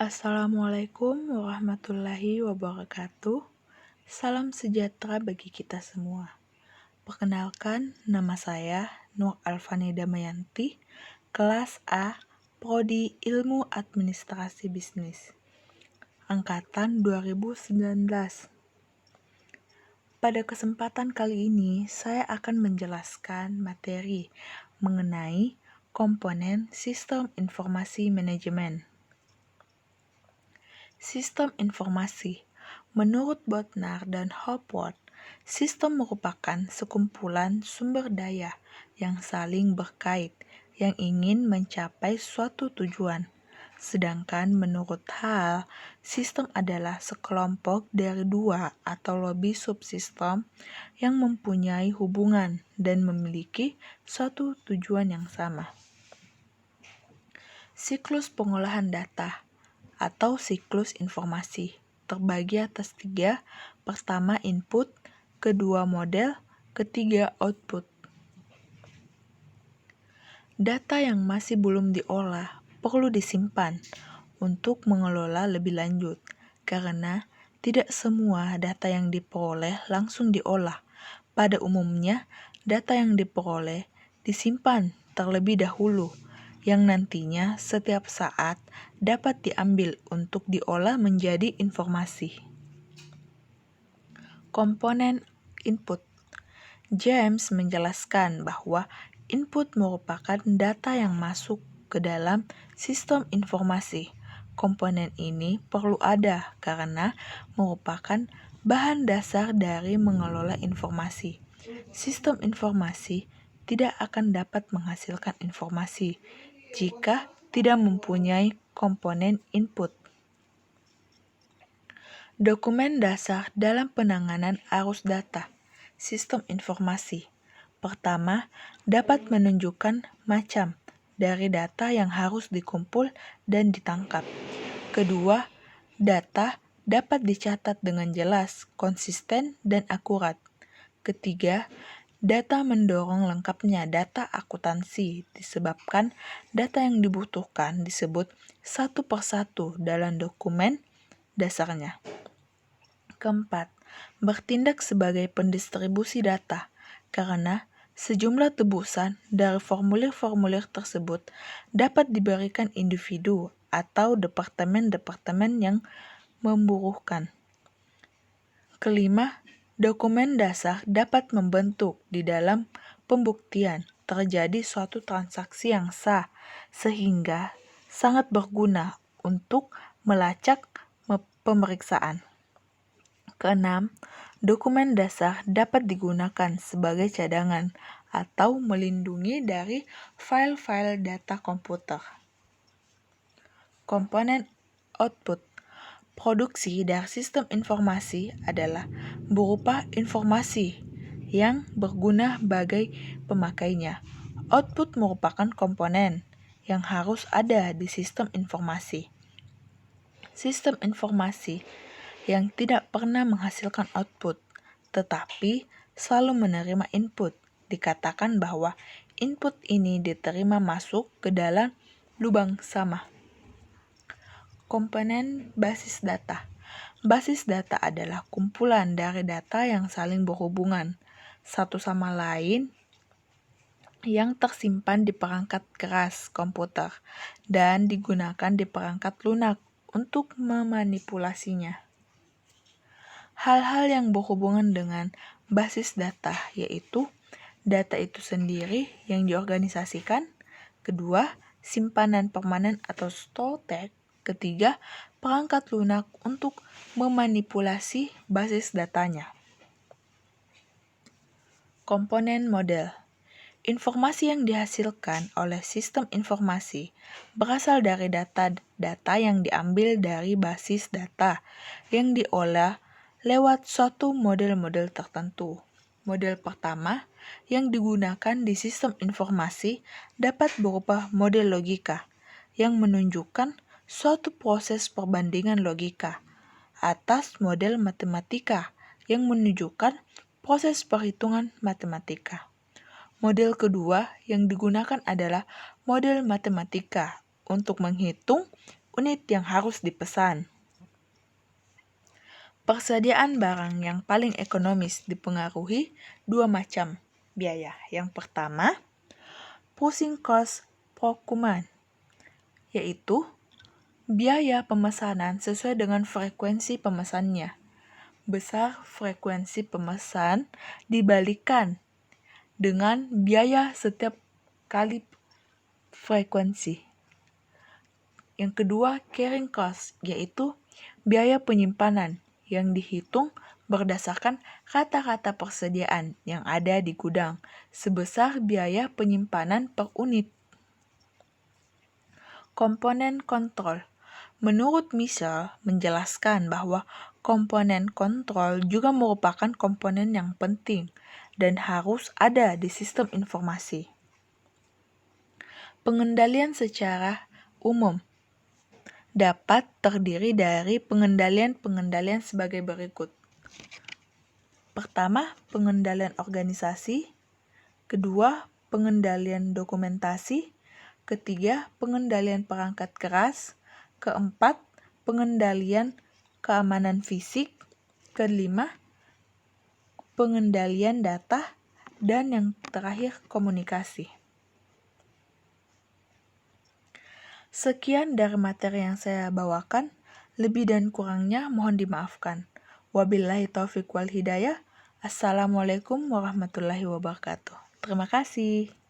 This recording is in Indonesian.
Assalamualaikum warahmatullahi wabarakatuh. Salam sejahtera bagi kita semua. Perkenalkan, nama saya Nur Alfani Damayanti, kelas A, Prodi Ilmu Administrasi Bisnis, Angkatan 2019. Pada kesempatan kali ini, saya akan menjelaskan materi mengenai komponen Sistem Informasi Manajemen. Sistem informasi. Menurut Bodnar dan Hopwood, sistem merupakan sekumpulan sumber daya yang saling berkait yang ingin mencapai suatu tujuan. Sedangkan menurut Hall, sistem adalah sekelompok dari dua atau lebih subsistem yang mempunyai hubungan dan memiliki suatu tujuan yang sama. Siklus pengolahan data atau siklus informasi terbagi atas 3. Pertama input, kedua model, ketiga output. Data yang masih belum diolah perlu disimpan untuk mengelola lebih lanjut, karena tidak semua data yang diperoleh langsung diolah. Pada umumnya, data yang diperoleh disimpan terlebih dahulu, yang nantinya setiap saat dapat diambil untuk diolah menjadi informasi. Komponen input. James menjelaskan bahwa input merupakan data yang masuk ke dalam sistem informasi. Komponen ini perlu ada karena merupakan bahan dasar dari mengelola informasi. Sistem informasi tidak akan dapat menghasilkan informasi jika tidak mempunyai komponen input. Dokumen dasar dalam penanganan arus data. Sistem informasi. Pertama, dapat menunjukkan macam dari data yang harus dikumpul dan ditangkap. Kedua, data dapat dicatat dengan jelas, konsisten, dan akurat. Ketiga, data mendorong lengkapnya data akuntansi disebabkan data yang dibutuhkan disebut satu persatu dalam dokumen dasarnya. Keempat, bertindak sebagai pendistribusi data karena sejumlah tebusan dari formulir-formulir tersebut dapat diberikan individu atau departemen-departemen yang membutuhkan. Kelima, dokumen dasar dapat membentuk di dalam pembuktian terjadi suatu transaksi yang sah sehingga sangat berguna untuk melacak pemeriksaan. Keenam, dokumen dasar dapat digunakan sebagai cadangan atau melindungi dari file-file data komputer. Komponen output. Produksi dari sistem informasi adalah berupa informasi yang berguna bagi pemakainya. Output merupakan komponen yang harus ada di sistem informasi. Sistem informasi yang tidak pernah menghasilkan output, tetapi selalu menerima input, dikatakan bahwa input ini diterima masuk ke dalam lubang sama. Komponen basis data. Basis data adalah kumpulan dari data yang saling berhubungan satu sama lain yang tersimpan di perangkat keras komputer dan digunakan di perangkat lunak untuk memanipulasinya. Hal-hal yang berhubungan dengan basis data yaitu data itu sendiri yang diorganisasikan, kedua, simpanan permanen atau stored, ketiga, perangkat lunak untuk memanipulasi basis datanya. Komponen model. Informasi yang dihasilkan oleh sistem informasi berasal dari data yang diambil dari basis data yang diolah lewat suatu model-model tertentu. Model pertama yang digunakan di sistem informasi dapat berupa model logika yang menunjukkan suatu proses perbandingan logika atas model matematika yang menunjukkan proses perhitungan matematika. Model kedua yang digunakan adalah model matematika untuk menghitung unit yang harus dipesan. Persediaan barang yang paling ekonomis dipengaruhi dua macam biaya. Yang pertama, pushing cost procurement, yaitu biaya pemesanan sesuai dengan frekuensi pemesannya. Besar frekuensi pemesan dibalikan dengan biaya setiap kali frekuensi. Yang kedua, carrying cost, yaitu biaya penyimpanan yang dihitung berdasarkan kata-kata persediaan yang ada di gudang sebesar biaya penyimpanan per unit. Komponen kontrol. Menurut Michel menjelaskan bahwa komponen kontrol juga merupakan komponen yang penting dan harus ada di sistem informasi. Pengendalian secara umum dapat terdiri dari pengendalian sebagai berikut. Pertama, pengendalian organisasi. Kedua, pengendalian dokumentasi. Ketiga, pengendalian perangkat keras. Keempat, pengendalian keamanan fisik. Kelima, pengendalian data. Dan yang terakhir, komunikasi. Sekian dari materi yang saya bawakan. Lebih dan kurangnya mohon dimaafkan. Wabillahi taufiq wal hidayah. Assalamualaikum warahmatullahi wabarakatuh. Terima kasih.